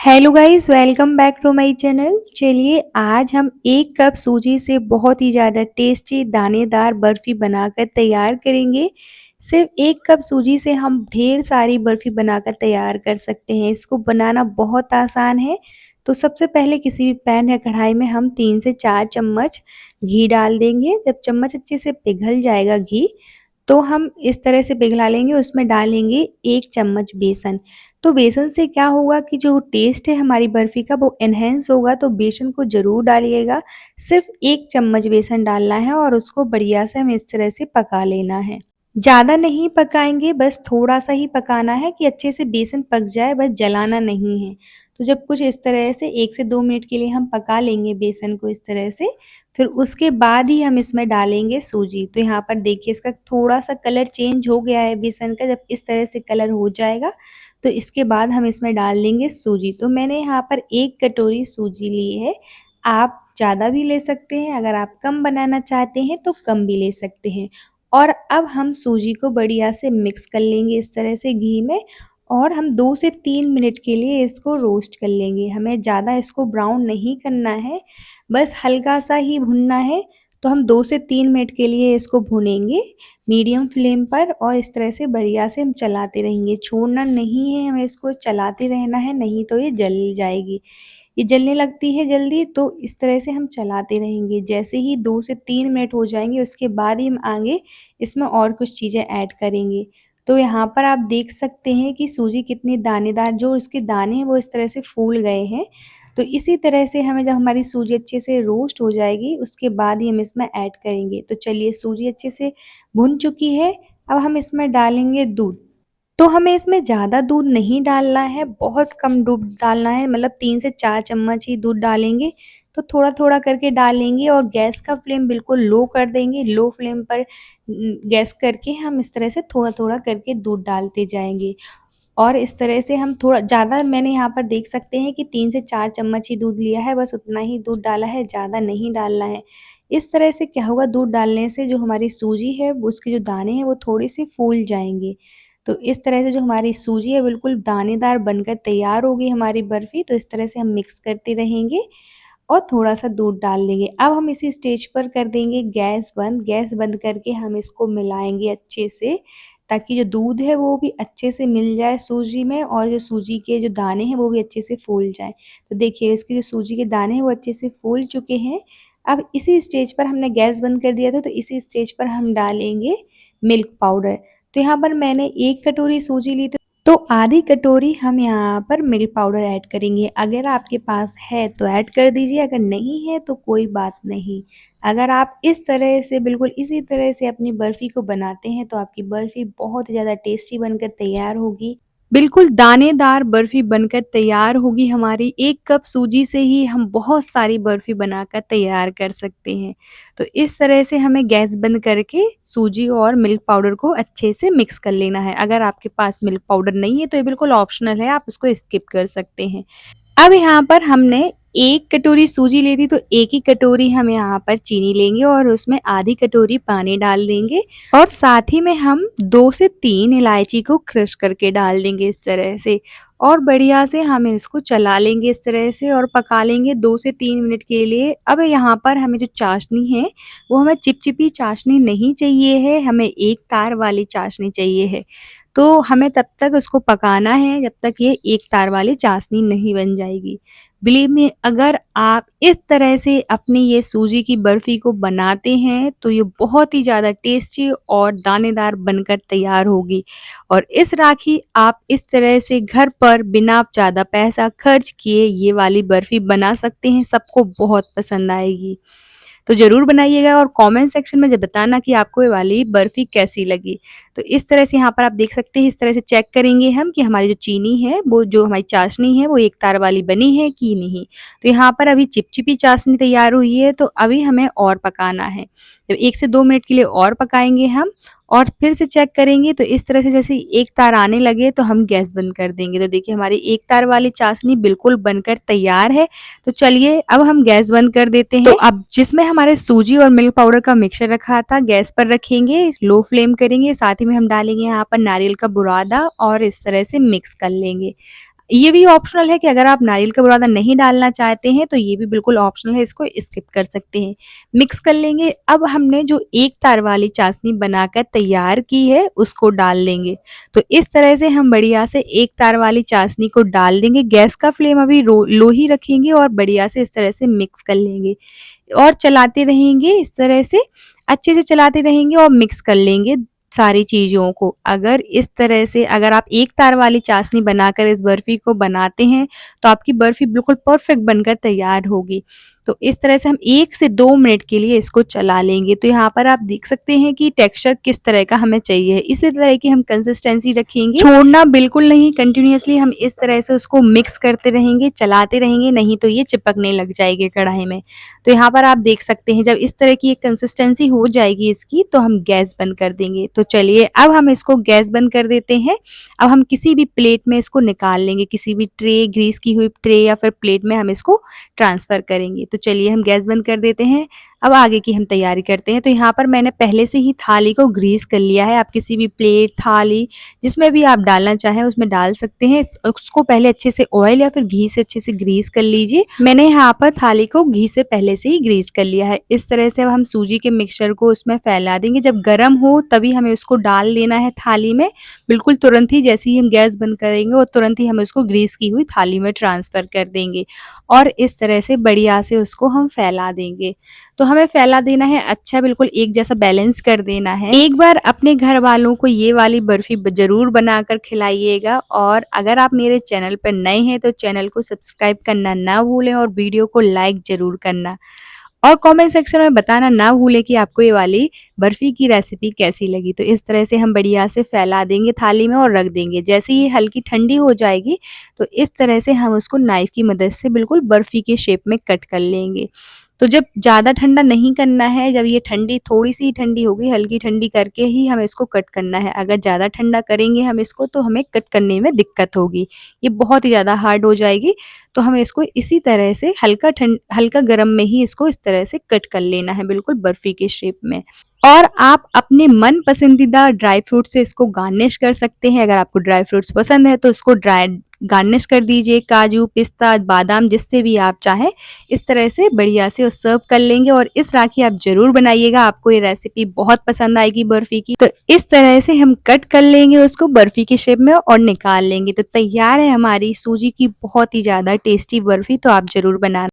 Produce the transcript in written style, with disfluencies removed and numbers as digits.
Hello guys, welcome back to my channel. चलिए आज हम 1 कप सूजी से बहुत ही ज़्यादा टेस्टी दानेदार बर्फ़ी बनाकर तैयार करेंगे। सिर्फ 1 कप सूजी से हम ढेर सारी बर्फ़ी बनाकर तैयार कर सकते हैं। इसको बनाना बहुत आसान है। तो सबसे पहले किसी भी पैन या कढ़ाई में हम 3 से 4 चम्मच घी डाल देंगे। जब चम्मच अच्छे से पिघल जाएगा घी, तो हम इस तरह से पिघला लेंगे। उसमें डालेंगे 1 चम्मच बेसन। तो बेसन से क्या होगा कि जो टेस्ट है हमारी बर्फ़ी का वो एनहांस होगा, तो बेसन को ज़रूर डालिएगा। सिर्फ 1 चम्मच बेसन डालना है और उसको बढ़िया से हमें इस तरह से पका लेना है। ज़्यादा नहीं पकाएंगे, बस थोड़ा-सा ही पकाना है कि अच्छे से बेसन पक जाए, बस जलाना नहीं है। तो जब कुछ इस तरह से 1 से 2 मिनट के लिए हम पका लेंगे बेसन को इस तरह से, फिर उसके बाद ही हम इसमें डालेंगे सूजी। तो यहाँ पर देखिए इसका थोड़ा-सा कलर चेंज हो गया है बेसन का। जब इस तरह से कलर हो जाएगा, तो इसके बाद हम इसमें डाल देंगे सूजी। तो मैंने यहाँ पर 1 कटोरी सूजी ली है। आप ज़्यादा भी ले सकते हैं, अगर आप कम बनाना चाहते हैं तो कम भी ले सकते हैं। और अब हम सूजी को बढ़िया से मिक्स कर लेंगे इस तरह से घी में, और हम 2 से 3 मिनट के लिए इसको रोस्ट कर लेंगे। हमें ज़्यादा इसको ब्राउन नहीं करना है, बस हल्का-सा ही भुनना है। तो हम 2 से 3 मिनट के लिए इसको भुनेंगे मीडियम फ्लेम पर, और इस तरह से बढ़िया से हम चलाते रहेंगे। छोड़ना नहीं है, हमें इसको चलाते रहना है, नहीं तो ये जल जाएगी। ये जलने लगती है जल्दी, तो इस तरह से हम चलाते रहेंगे। जैसे ही 2 से 3 मिनट हो जाएँगे, उसके बाद ही हम आगे इसमें और कुछ चीज़ें ऐड करेंगे। तो यहाँ पर आप देख सकते हैं कि सूजी कितनी दानेदार, जो इसके दाने हैं वो इस तरह से फूल गए हैं। तो इसी तरह से हमें, जब हमारी सूजी अच्छे से रोस्ट हो जाएगी, उसके बाद ही हम इसमें ऐड करेंगे। तो चलिए सूजी अच्छे से भुन चुकी है, अब हम इसमें डालेंगे दूध। तो हमें इसमें ज़्यादा दूध नहीं डालना है, बहुत कम दूध डालना है, मतलब 3 से 4 चम्मच ही दूध डालेंगे। तो थोड़ा-थोड़ा करके डालेंगे और गैस का फ्लेम बिल्कुल लो कर देंगे। लो फ्लेम पर गैस करके हम इस तरह से थोड़ा-थोड़ा करके दूध डालते जाएँगे। और इस तरह से हम थोड़ा ज़्यादा, मैंने यहाँ पर देख सकते हैं कि 3 से 4 चम्मच ही दूध लिया है, बस उतना ही दूध डाला है, ज़्यादा नहीं डालना है। इस तरह से क्या होगा, दूध डालने से जो हमारी सूजी है, उसके जो दाने हैं वो थोड़े-से फूल जाएँगे। तो इस तरह से जो हमारी सूजी है बिल्कुल दानेदार बनकर तैयार होगी हमारी बर्फ़ी। तो इस तरह से हम मिक्स करते रहेंगे और थोड़ा-सा दूध डाल देंगे। अब हम इसी स्टेज पर कर देंगे गैस बंद। गैस बंद करके हम इसको मिलाएँगे अच्छे से, ताकि जो दूध है वो भी अच्छे से मिल जाए सूजी में, और जो सूजी के जो दाने हैं वो भी अच्छे से फूल जाएँ। तो देखिए इसके जो सूजी के दाने हैं वो अच्छे से फूल चुके हैं। अब इसी स्टेज पर, हमने गैस बंद कर दिया था, तो इसी स्टेज पर हम डालेंगे मिल्क पाउडर। तो यहाँ पर मैंने 1 कटोरी सूजी ली, तो आधी कटोरी हम यहाँ पर मिल्क पाउडर ऐड करेंगे। अगर आपके पास है तो ऐड कर दीजिए, अगर नहीं है तो कोई बात नहीं। अगर आप इस तरह से, बिल्कुल इसी तरह से अपनी बर्फ़ी को बनाते हैं, तो आपकी बर्फ़ी बहुत ही ज़्यादा टेस्टी बनकर तैयार होगी। बिल्कुल दानेदार बर्फ़ी बनकर तैयार होगी हमारी। 1 कप सूजी से ही हम बहुत सारी बर्फ़ी बनाकर तैयार कर सकते हैं। तो इस तरह से हमें गैस बंद करके सूजी और मिल्क पाउडर को अच्छे से मिक्स कर लेना है। अगर आपके पास मिल्क पाउडर नहीं है तो ये बिल्कुल ऑप्शनल है, आप उसको स्किप कर सकते हैं। अब यहाँ पर हमने 1 कटोरी सूजी ली थी, तो 1 ही कटोरी हम यहाँ पर चीनी लेंगे और उसमें आधी कटोरी पानी डाल देंगे, और साथ ही में हम 2 से 3 इलायची को क्रश करके डाल देंगे इस तरह से, और बढ़िया से हम इसको चला लेंगे इस तरह से और पका लेंगे 2 से 3 मिनट के लिए। अब यहाँ पर हमें जो चाशनी है, वो हमें चिपचिपी चाशनी नहीं चाहिए है, हमें एक तार वाली चाशनी चाहिए है। तो हमें तब तक उसको पकाना है जब तक ये एक तार वाली चाशनी नहीं बन जाएगी। बिलीव मी, अगर आप इस तरह से अपनी ये सूजी की बर्फ़ी को बनाते हैं, तो ये बहुत ही ज़्यादा टेस्टी और दानेदार बनकर तैयार होगी। और इस राखी आप इस तरह से घर पर बिना ज़्यादा पैसा खर्च किए ये वाली बर्फ़ी बना सकते हैं, सबको बहुत पसंद आएगी। तो ज़रूर बनाइएगा और कमेंट सेक्शन में जब बताना कि आपको ये वाली बर्फ़ी कैसी लगी। तो इस तरह से यहाँ पर आप देख सकते हैं, इस तरह से चेक करेंगे हम कि हमारी जो चीनी है, वो जो हमारी चाशनी है, वो एक तार वाली बनी है कि नहीं। तो यहाँ पर अभी चिपचिपी चाशनी तैयार हुई है, तो अभी हमें और पकाना है। जब 1 से 2 मिनट के लिए और पकाएँगे हम, और फिर से चेक करेंगे, तो इस तरह से जैसे एक तार आने लगे तो हम गैस बंद कर देंगे। तो देखिए हमारी एक तार वाली चाशनी बिल्कुल बनकर तैयार है। तो चलिए अब हम गैस बंद कर देते हैं। तो अब जिसमें हमारे सूजी और मिल्क पाउडर का मिक्सचर रखा था, गैस पर रखेंगे, लो फ्लेम करेंगे, साथ ही में हम डालेंगे यहाँ पर नारियल का बुरादा और इस तरह से मिक्स कर लेंगे। ये भी ऑप्शनल है कि अगर आप नारियल का बुरादा नहीं डालना चाहते हैं तो ये भी बिल्कुल ऑप्शनल है, इसको स्किप कर सकते हैं। मिक्स कर लेंगे। अब हमने जो एक तार वाली चाशनी बनाकर तैयार की है उसको डाल लेंगे। तो इस तरह से हम बढ़िया से एक तार वाली चाशनी को डाल देंगे। गैस का फ्लेम अभी लो ही रखेंगे और बढ़िया से इस तरह से मिक्स कर लेंगे और चलाते रहेंगे। इस तरह से अच्छे से चलाते रहेंगे और मिक्स कर लेंगे सारी चीज़ों को। अगर इस तरह से अगर आप एक तार वाली चाशनी बनाकर इस बर्फ़ी को बनाते हैं, तो आपकी बर्फ़ी बिल्कुल परफ़ेक्ट बनकर तैयार होगी। तो इस तरह से हम 1 से 2 मिनट के लिए इसको चला लेंगे। तो यहाँ पर आप देख सकते हैं कि टेक्सचर किस तरह का हमें चाहिए। इसी तरह की हम कंसिस्टेंसी रखेंगे, छोड़ना बिल्कुल नहीं, कंटिन्यूअसली हम इस तरह से उसको मिक्स करते रहेंगे, चलाते रहेंगे, नहीं तो ये चिपकने लग जाएगी कढ़ाई में। तो यहाँ पर आप देख सकते हैं जब इस तरह की एक कंसिस्टेंसी हो जाएगी इसकी, तो हम गैस बंद कर देंगे। तो चलिए अब हम इसको गैस बंद कर देते हैं। अब हम किसी भी प्लेट में इसको निकाल लेंगे, किसी भी ट्रे, ग्रीस की हुई ट्रे या फिर प्लेट में हम इसको ट्रांसफ़र करेंगे। तो चलिए हम गैस बंद कर देते हैं। अब आगे की हम तैयारी करते हैं। तो यहाँ पर मैंने पहले से ही थाली को ग्रीस कर लिया है। आप किसी भी प्लेट, थाली जिसमें भी आप डालना चाहें उसमें डाल सकते हैं। उसको पहले अच्छे से ऑयल या फिर घी से अच्छे से ग्रीस कर लीजिए। मैंने यहाँ पर थाली को घी से पहले से ही ग्रीस कर लिया है। इस तरह से अब हम सूजी के मिक्सचर को उसमें फैला देंगे। जब गर्म हो तभी हमें उसको डाल देना है थाली में। बिल्कुल तुरंत ही जैसे ही हम गैस बंद करेंगे और तुरंत ही हम उसको ग्रीस की हुई थाली में ट्रांसफ़र कर देंगे और इस तरह से बढ़िया से उसको हम फैला देंगे। तो हमें फैला देना है, अच्छा बिल्कुल एक जैसा बैलेंस कर देना है। एक बार अपने घर वालों को ये वाली बर्फ़ी ज़रूर बनाकर खिलाइएगा और अगर आप मेरे चैनल पर नए हैं तो चैनल को सब्सक्राइब करना ना भूलें और वीडियो को लाइक ज़रूर करना। और कमेंट सेक्शन में बताना ना भूलें कि आपको ये वाली बर्फ़ी की रेसिपी कैसी लगी। तो इस तरह से हम बढ़िया से फैला देंगे थाली में और रख देंगे। जैसे ही ये हल्की ठंडी हो जाएगी तो इस तरह से हम उसको नाइफ़ की मदद से बिल्कुल बर्फ़ी के शेप में कट कर लेंगे। तो जब ज़्यादा ठंडा नहीं करना है, जब ये ठंडी थोड़ी-सी ठंडी होगी, हल्की ठंडी करके ही हमें इसको कट करना है। अगर ज़्यादा ठंडा करेंगे हम इसको तो हमें कट करने में दिक्कत होगी। ये बहुत ही ज़्यादा हार्ड हो जाएगी। तो हमें इसको इसी तरह से हल्का गरम में ही इसको इस तरह से कट कर लेना है बिल्कुल बर्फ़ी के शेप में। और आप अपने मन पसंदीदा ड्राई फ्रूट से इसको गार्निश कर सकते हैं। अगर आपको ड्राई फ्रूट्स पसंद है तो इसको गार्निश कर दीजिए, काजू, पिस्ता, बादाम जिससे भी आप चाहें। इस तरह से बढ़िया से सर्व कर लेंगे और इस राखी आप ज़रूर बनाइएगा, आपको ये रेसिपी बहुत पसंद आएगी बर्फ़ी की। तो इस तरह से हम कट कर लेंगे उसको बर्फ़ी के शेप में और निकाल लेंगे। तो तैयार है हमारी सूजी की बहुत ही ज़्यादा टेस्टी बर्फ़ी, तो आप ज़रूर बनाना।